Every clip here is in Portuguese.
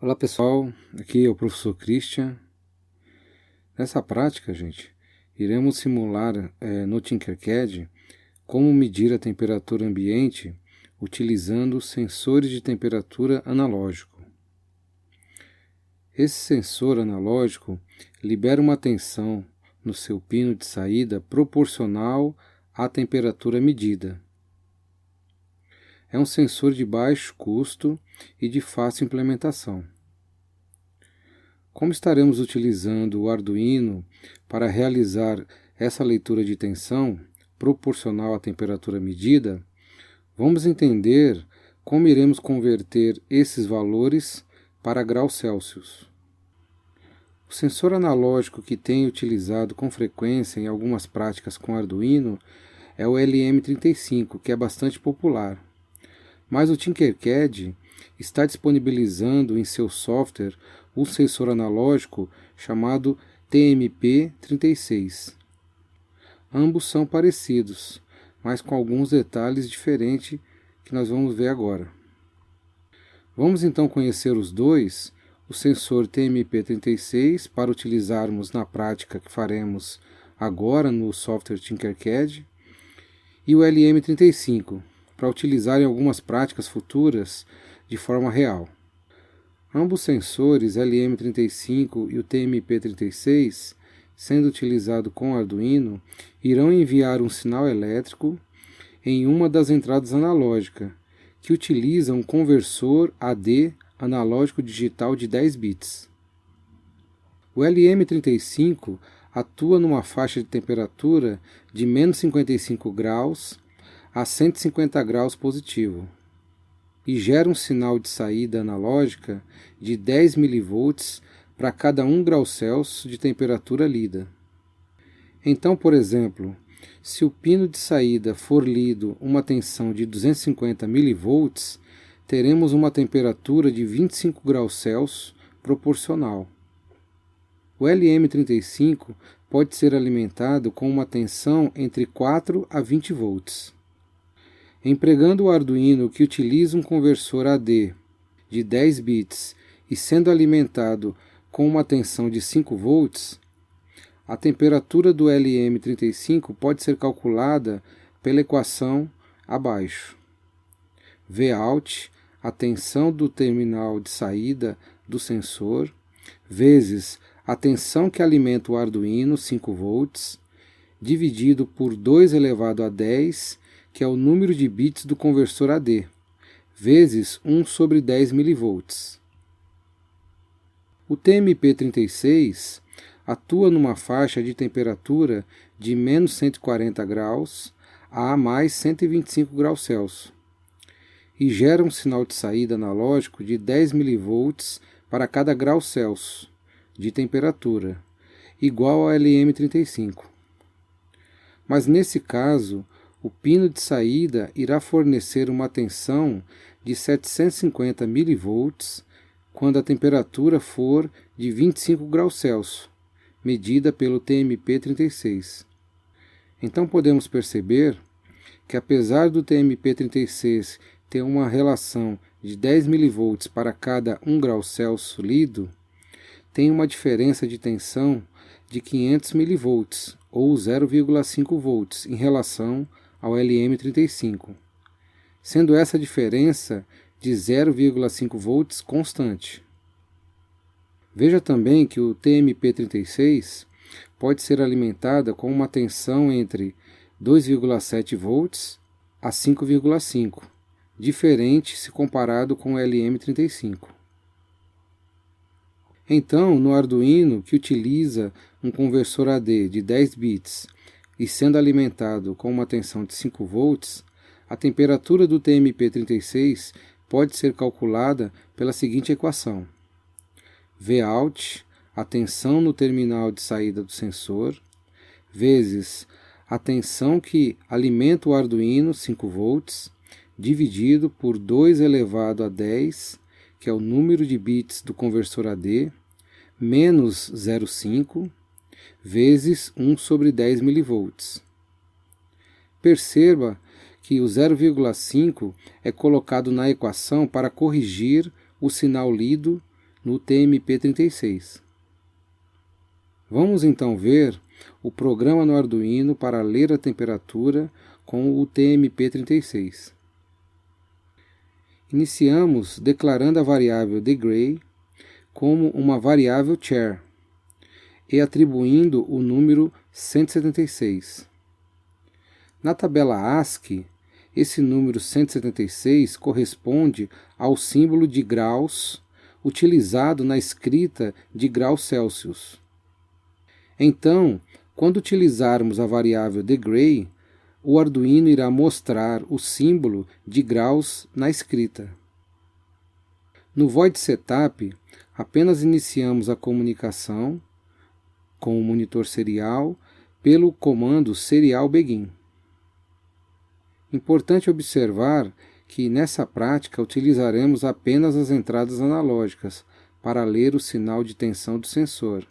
Olá pessoal, aqui é o professor Christian. Nessa prática, gente, iremos simular no Tinkercad como medir a temperatura ambiente utilizando sensores de temperatura analógico. Esse sensor analógico libera uma tensão no seu pino de saída proporcional à temperatura medida. É um sensor de baixo custo e de fácil implementação. Como estaremos utilizando o Arduino para realizar essa leitura de tensão proporcional à temperatura medida, vamos entender como iremos converter esses valores para graus Celsius. O sensor analógico que tenho utilizado com frequência em algumas práticas com Arduino é o LM35, que é bastante popular. Mas o Tinkercad está disponibilizando em seu software um sensor analógico chamado TMP36. Ambos são parecidos, mas com alguns detalhes diferentes que nós vamos ver agora. Vamos então conhecer os dois, o sensor TMP36 para utilizarmos na prática que faremos agora no software Tinkercad e o LM35 para utilizar em algumas práticas futuras de forma real. Ambos sensores, LM35 e o TMP36, sendo utilizados com Arduino, irão enviar um sinal elétrico em uma das entradas analógicas, que utiliza um conversor AD analógico digital de 10 bits. O LM35 atua numa faixa de temperatura de menos 55 graus a 150 graus positivo e gera um sinal de saída analógica de 10 mV para cada 1 grau Celsius de temperatura lida. Então, por exemplo, se o pino de saída for lido uma tensão de 250 mV, teremos uma temperatura de 25 graus Celsius proporcional. O LM35 pode ser alimentado com uma tensão entre 4 a 20 volts. Empregando o Arduino que utiliza um conversor AD de 10 bits e sendo alimentado com uma tensão de 5 volts, a temperatura do LM35 pode ser calculada pela equação abaixo. Vout, a tensão do terminal de saída do sensor, vezes a tensão que alimenta o Arduino, 5 volts, dividido por 2 elevado a 10, que é o número de bits do conversor AD, vezes 1 sobre 10 mV. O TMP36 atua numa faixa de temperatura de menos 140 graus a mais 125 graus Celsius e gera um sinal de saída analógico de 10 mV para cada grau Celsius de temperatura, igual ao LM35. Mas nesse caso, o pino de saída irá fornecer uma tensão de 750 mV quando a temperatura for de 25 graus Celsius, medida pelo TMP36. Então podemos perceber que apesar do TMP36 ter uma relação de 10 mV para cada 1 grau Celsius lido, tem uma diferença de tensão de 500 mV ou 0,5 volts em relação ao LM35, sendo essa diferença de 0,5 volts constante. Veja também que o TMP36 pode ser alimentada com uma tensão entre 2,7 volts a 5,5, diferente se comparado com o LM35. Então, no Arduino, que utiliza um conversor AD de 10 bits e sendo alimentado com uma tensão de 5 volts, a temperatura do TMP36 pode ser calculada pela seguinte equação. Vout, a tensão no terminal de saída do sensor, vezes a tensão que alimenta o Arduino, 5 volts, dividido por 2 elevado a 10, que é o número de bits do conversor AD, menos 0,5, vezes 1 sobre 10 mV. Perceba que o 0,5 é colocado na equação para corrigir o sinal lido no TMP36. Vamos então ver o programa no Arduino para ler a temperatura com o TMP36. Iniciamos declarando a variável degree como uma variável char e atribuindo o número 176. Na tabela ASCII, esse número 176 corresponde ao símbolo de graus utilizado na escrita de graus Celsius. Então, quando utilizarmos a variável degree, o Arduino irá mostrar o símbolo de graus na escrita. No void setup, apenas iniciamos a comunicação com o monitor serial pelo comando serial begin. Importante observar que nessa prática utilizaremos apenas as entradas analógicas para ler o sinal de tensão do sensor.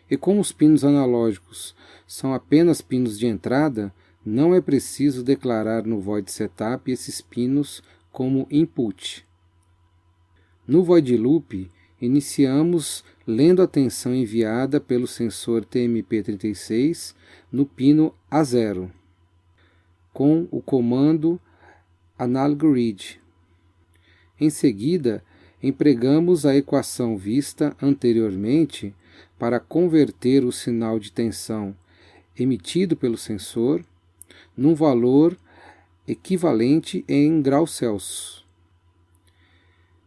E como os pinos analógicos são apenas pinos de entrada, não é preciso declarar no void setup esses pinos como input. No void loop, iniciamos lendo a tensão enviada pelo sensor TMP36 no pino A0, com o comando analogRead. Em seguida, empregamos a equação vista anteriormente para converter o sinal de tensão emitido pelo sensor num valor equivalente em graus Celsius.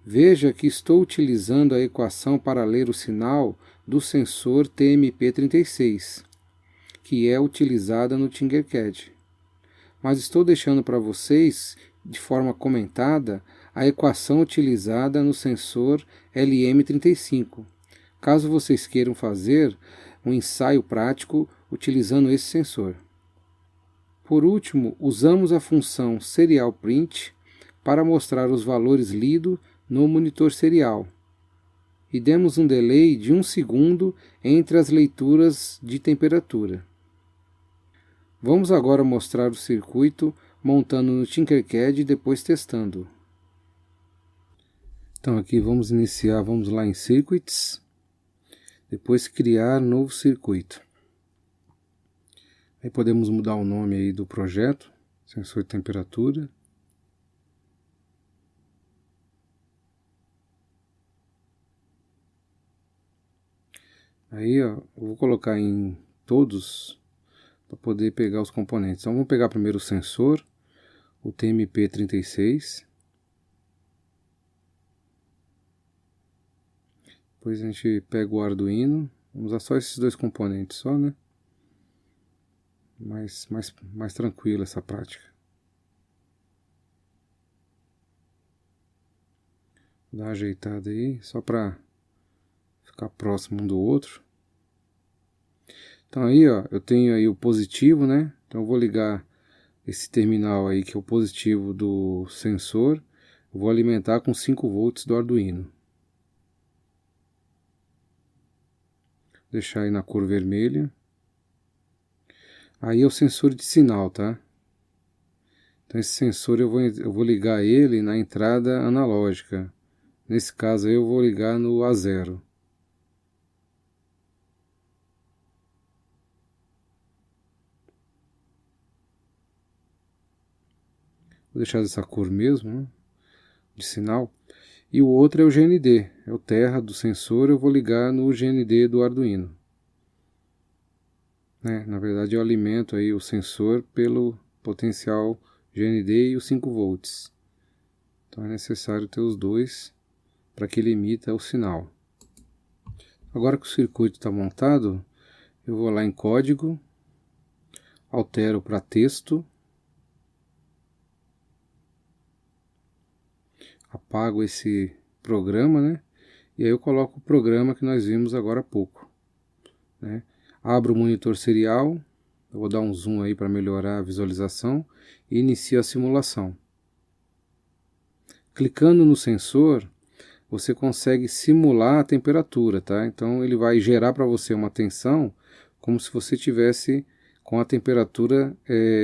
Veja que estou utilizando a equação para ler o sinal do sensor TMP36, que é utilizada no Tinkercad. Mas estou deixando para vocês, de forma comentada, a equação utilizada no sensor LM35, caso vocês queiram fazer um ensaio prático utilizando esse sensor. Por último, usamos a função serialPrint para mostrar os valores lidos no monitor serial e demos um delay de 1 segundo entre as leituras de temperatura. Vamos agora mostrar o circuito montando no Tinkercad e depois testando. Então aqui vamos iniciar, vamos lá em Circuits, depois criar novo circuito. Aí podemos mudar o nome aí do projeto, sensor de temperatura. Aí ó, eu vou colocar em todos para poder pegar os componentes. Então vamos pegar primeiro o sensor, o TMP36. Depois a gente pega o Arduino. Vamos usar só esses dois componentes só, né? Mais tranquilo essa prática. Dá uma ajeitada aí, só para ficar próximo um do outro. Então aí, ó, eu tenho aí o positivo, né? Então eu vou ligar esse terminal aí, que é o positivo do sensor. Eu vou alimentar com 5 volts do Arduino. Deixar aí na cor vermelha. Aí é o sensor de sinal, tá? Então esse sensor eu vou ligar ele na entrada analógica. Nesse caso aí eu vou ligar no A0. Vou deixar dessa cor mesmo, né, de sinal. E o outro é o GND, é o terra do sensor, eu vou ligar no GND do Arduino. Na verdade eu alimento aí o sensor pelo potencial GND e os 5 volts. Então é necessário ter os dois para que ele emita o sinal. Agora que o circuito está montado, eu vou lá em código, altero para texto, apago esse programa, né? E aí eu coloco o programa que nós vimos agora há pouco, né? Abro o monitor serial, eu vou dar um zoom aí para melhorar a visualização e inicio a simulação. Clicando no sensor, você consegue simular a temperatura, tá? Então ele vai gerar para você uma tensão como se você tivesse com a temperatura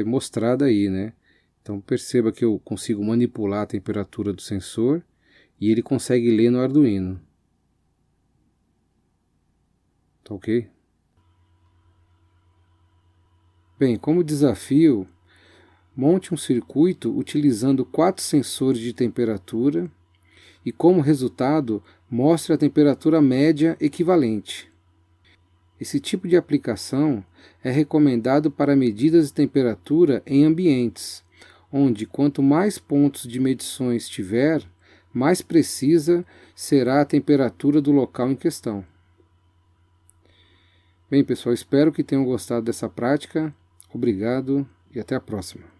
mostrada aí, né? Então perceba que eu consigo manipular a temperatura do sensor e ele consegue ler no Arduino. Tá ok? Bem, como desafio, monte um circuito utilizando 4 sensores de temperatura e, como resultado, mostre a temperatura média equivalente. Esse tipo de aplicação é recomendado para medidas de temperatura em ambientes, onde quanto mais pontos de medições tiver, mais precisa será a temperatura do local em questão. Bem, pessoal, espero que tenham gostado dessa prática. Obrigado e até a próxima.